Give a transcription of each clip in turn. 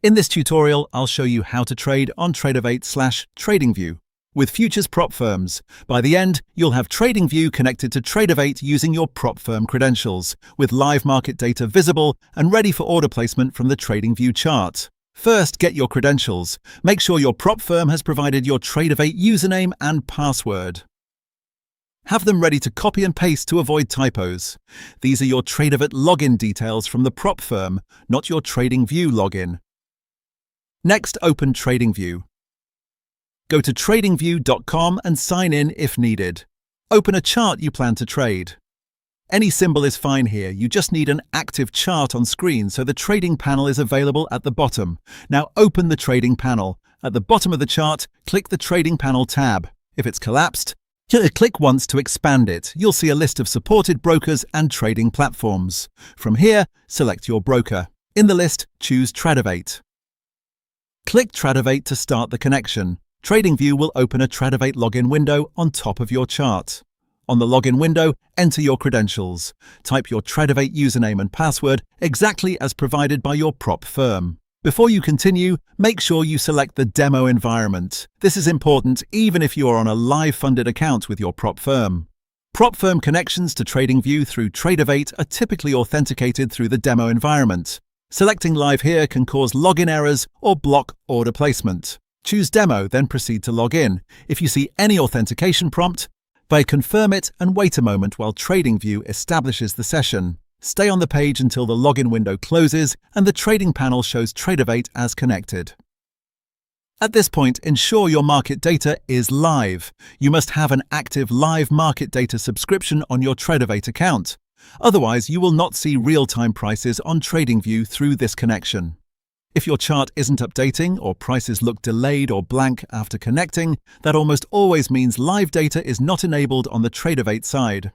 In this tutorial, I'll show you how to trade on Tradovate/TradingView with futures prop firms. By the end, you'll have TradingView connected to Tradovate using your prop firm credentials, with live market data visible and ready for order placement from the TradingView chart. First, get your credentials. Make sure your prop firm has provided your Tradovate username and password. Have them ready to copy and paste to avoid typos. These are your Tradovate login details from the prop firm, not your TradingView login. Next, open TradingView. Go to tradingview.com and sign in if needed. Open a chart you plan to trade. Any symbol is fine here, you just need an active chart on screen so the trading panel is available at the bottom. Now open the trading panel. At the bottom of the chart, click the Trading Panel tab. If it's collapsed, click once to expand it. You'll see a list of supported brokers and trading platforms. From here, select your broker. In the list, choose Tradovate. Click Tradovate to start the connection. TradingView will open a Tradovate login window on top of your chart. On the login window, enter your credentials. Type your Tradovate username and password exactly as provided by your prop firm. Before you continue, make sure you select the demo environment. This is important even if you are on a live funded account with your prop firm. Prop firm connections to TradingView through Tradovate are typically authenticated through the demo environment. Selecting live here can cause login errors or block order placement. Choose Demo, then proceed to log in. If you see any authentication prompt, confirm it and wait a moment while TradingView establishes the session. Stay on the page until the login window closes and the trading panel shows Tradovate as connected. At this point, ensure your market data is live. You must have an active live market data subscription on your Tradovate account. Otherwise, you will not see real-time prices on TradingView through this connection. If your chart isn't updating or prices look delayed or blank after connecting, that almost always means live data is not enabled on the Tradovate side.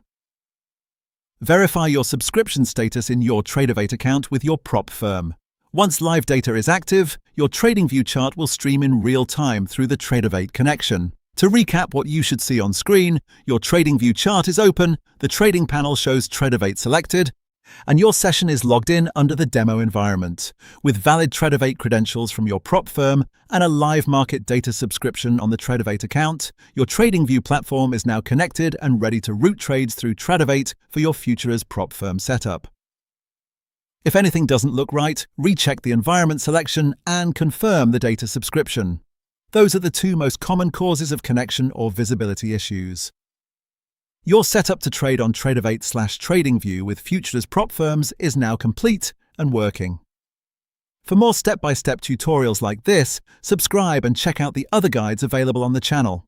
Verify your subscription status in your Tradovate account with your prop firm. Once live data is active, your TradingView chart will stream in real time through the Tradovate connection. To recap what you should see on screen, your TradingView chart is open, the trading panel shows Tradovate selected, and your session is logged in under the demo environment. With valid Tradovate credentials from your prop firm and a live market data subscription on the Tradovate account, your TradingView platform is now connected and ready to route trades through Tradovate for your future as prop firm setup. If anything doesn't look right, recheck the environment selection and confirm the data subscription. Those are the two most common causes of connection or visibility issues. Your setup to trade on Tradovate/TradingView with futures prop firms is now complete and working. For more step-by-step tutorials like this, subscribe and check out the other guides available on the channel.